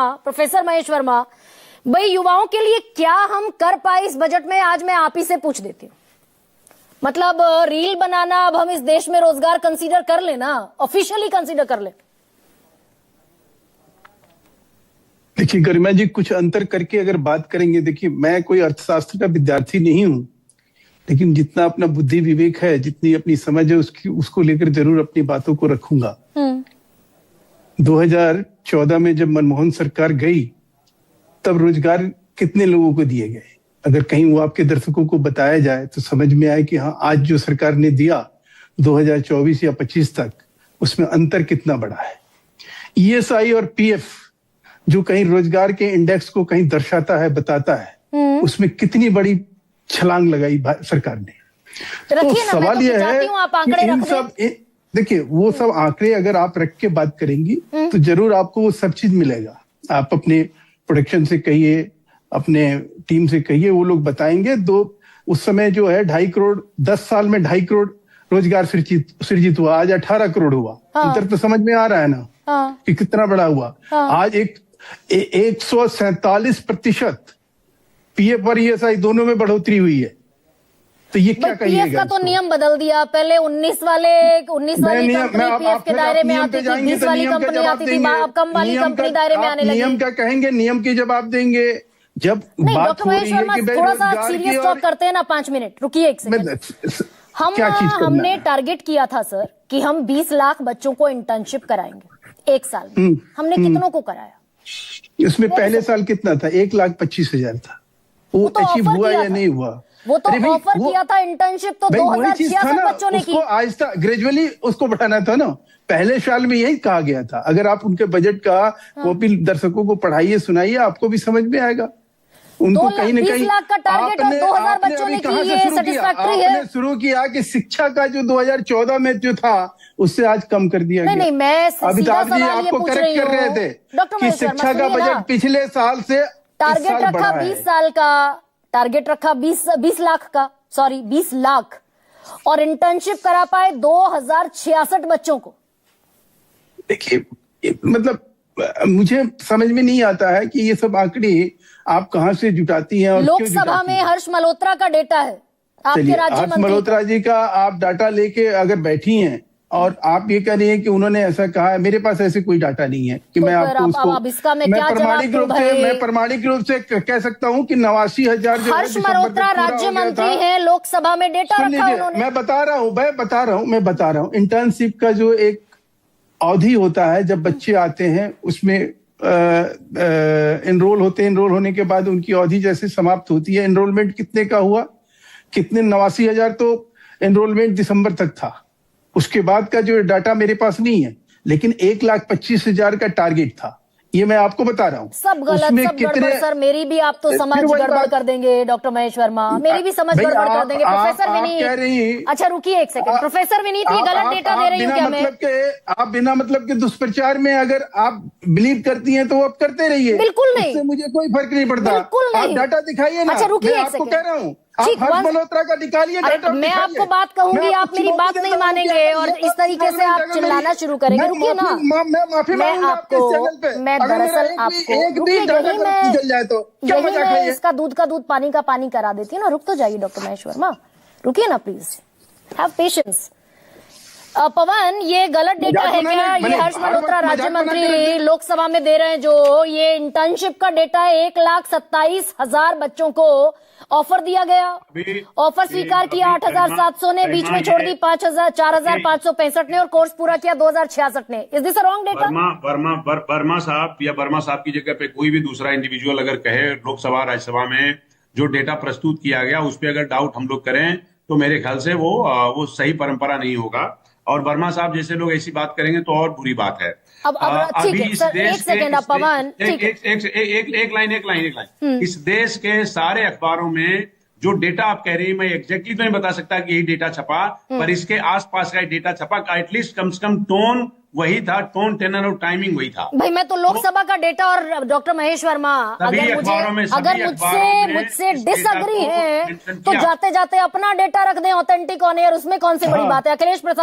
Professor Mahesh Verma, भाई युवाओं के लिए क्या हम कर पाए इस बजट में, आज मैं आप ही से पूछ देती हूँ। मतलब रील बनाना अब हम इस देश में रोजगार कंसीडर कर ले ना, ऑफिशियली कंसीडर कर ले। देखिए गरिमा जी, कुछ अंतर करके अगर बात करेंगे, देखिए मैं कोई अर्थशास्त्र का विद्यार्थी नहीं हूं, लेकिन जितना अपना बुद्धि विवेक है, जितनी अपनी समझ है, उसको लेकर जरूर अपनी बातों को रखूंगा। 2014 में जब मनमोहन सरकार गई, तब रोजगार कितने लोगों को दिए गए? अगर कहीं वो आपके दर्शकों को बताया जाए तो समझ में आए कि हाँ, आज जो सरकार ने दिया 2024 या 25 तक, उसमें अंतर कितना बड़ा है। ईएसआई और पीएफ जो कहीं रोजगार के इंडेक्स को कहीं दर्शाता है, बताता है, उसमें कितनी बड़ी छलांग लगाई सरकार ने। तो सवाल यह है कि इन सब, देखिए वो सब आंकड़े अगर आप रख के बात करेंगी तो जरूर आपको वो सब चीज मिलेगा। आप अपने प्रोडक्शन से कहिए, अपने टीम से कहिए, वो लोग बताएंगे। उस समय जो है 2.5 करोड़, 10 साल में 2.5 करोड़ रोजगार सृजित हुआ, आज 18 करोड़ हुआ। अंतर तो समझ में आ रहा है ना कि कितना बड़ा हुआ। आज 147% पीएफ और ईएसआई दोनों में बढ़ोतरी हुई है। तो ये क्या कहिएगा? पीएफ का तो नियम बदल दिया, पहले 19 वाली कंपनी पीएफ के दायरे में आती थी, 20 वाली कंपनी आती थी, अब कम वाली कंपनी दायरे में आने लगी। नियम क्या कहेंगे? नियम की जवाब देंगे जब बात हो रही है कि थोड़ा सा सीरियस टॉक करते हैं ना, 5 मिनट रुकिए, एक सेकंड। हमने टारगेट किया था सर कि हम 20 लाख बच्चों को इंटर्नशिप कराएंगे 1 साल में। हमने कितनों को कराया? उसमें पहले साल कितना था? 1,25,000 था। वो अचीव हुआ या नहीं हुआ? वो तो ऑफर किया था इंटर्नशिप, तो 2066 बच्चों ने की। आहिस्ता ग्रेजुअली उसको बढ़ाना था ना। पहले साल में यही कहा गया था। अगर आप उनके बजट का कॉपी दर्शकों को पढ़ाइए, सुनाइए, आपको भी समझ में आएगा। उनको कहीं न कहीं 20 लाख का टारगेट और 2000 बच्चों ने की, ये सैटिस्फैक्टरी है। आपने शुरू किया कि शिक्षा का जो 2014 में जो था, उससे आज कम कर दिया गया। नहीं, मैं अमिताभ जी आपको करेक्ट कर रहे थे कि शिक्षा का बजट पिछले साल से टारगेट रखा 20 साल का, टारगेट रखा 20 लाख का, सॉरी 20 लाख, और इंटर्नशिप करा पाए 2066 बच्चों को। देखिए मतलब मुझे समझ में नहीं आता है कि ये सब आंकड़े आप कहां से जुटाती हैं और लोकसभा में हर्ष मल्होत्रा का डेटा है, आपके राज्य मंत्री हर्ष मल्होत्रा जी का आप डाटा लेके अगर बैठी हैं और आप ये कह रही हैं कि उन्होंने ऐसा कहा है, मेरे पास ऐसे कोई डाटा नहीं है कि मैं आपको उसको मैं प्रमाणिक रूप से कह सकता हूं कि 89,000 हर्ष मल्होत्रा राज्य मंत्री हैं, लोकसभा में डेटा रखा उन्होंने। मैं बता रहा हूं इंटर्नशिप का जो एक अवधि होता है, जब बच्चे आते हैं उसमें एनरोल होते हैं, एनरोल होने के बाद उनकी अवधि जैसे समाप्त होती है, एनरोलमेंट कितने का हुआ? कितने 89,000 तो एनरोलमेंट दिसंबर तक था। उसके बाद का जो डाटा मेरे पास नहीं है, लेकिन 1,25,000 का टारगेट था। ये मैं आपको बता रहा हूँ। सब गलत, सब गड़बड़ सर। मेरी भी आप तो समझ गड़बड़ कर देंगे डॉक्टर महेश वर्मा, मेरी भी समझ गड़बड़ कर देंगे। प्रोफेसर विनीत, अच्छा रुकिए एक सेकंड। प्रोफेसर विनीत, ये गलत डेटा दे रही हूँ क्या मैं? आप बिना मतलब के दुष्प्रचार में अगर आप बिलीव करती हैं तो आप करते रहिए। बिल्कुल नहीं, इससे मुझे कोई फर्क नहीं पड़ता। बिल्कुल नहीं। आप डाटा दिखाइए ना। अच्छा रुकिए, आपको कह रहा हूँ, हर्ष मल्होत्रा का निकालिए डाटा। मैं आपको बात कहूंगी, आप मेरी बात नहीं मानेंगे और इस तरीके से आप चिल्लाना शुरू करेंगे। रुकिए ना, मैं माफी मांगूंगा आपके चैनल पे। मैं दरअसल आपको यही इसका दूध का दूध, पानी का पानी करा देती है ना। रुक तो जाइए डॉक्टर महेश वर्मा, रुकिए ना प्लीज, हैव पेशेंस। पवन, ये गलत डेटा है क्या? ये हर्ष मल्होत्रा राज्य मंत्री लोकसभा में दे रहे हैं जो ये इंटर्नशिप का डेटा है। 1,27,000 बच्चों को ऑफर दिया गया, ऑफर स्वीकार किया 8,700 ने, बीच में छोड़ दी 4,565 ने, और कोर्स पूरा किया 2,066 ने। Is this a wrong data? Verma साहब या वर्मा साहब की जगह पे कोई भी दूसरा इंडिविजुअल अगर कहे लोकसभा राज्यसभा में जो डेटा प्रस्तुत किया गया उस पर अगर डाउट हम लोग करें तो मेरे ख्याल से वो सही परंपरा नहीं होगा। और वर्मा साहब जैसे लोग ऐसी बात करेंगे तो और बुरी बात है। अब ठीक है सर, एक सेकंड आप पवन, एक लाइन। इस देश के सारे अखबारों में जो डेटा आप कह रही है, मैं एग्जैक्टली तो नहीं बता सकता कि यही डेटा छपा, पर इसके आसपास का डेटा छपा। एटलीस्ट कम से कम टोन वही था, टोन, टेनर और टाइमिंग वही था। भाई मैं तो लोकसभा का डेटा और डॉक्टर महेश वर्मा, अगर मुझसे डिसएग्री है तो जाते जाते अपना डेटा रख दें ऑथेंटिक ऑन एयर, उसमें कौन सी बड़ी बात है? अखिलेश प्रसाद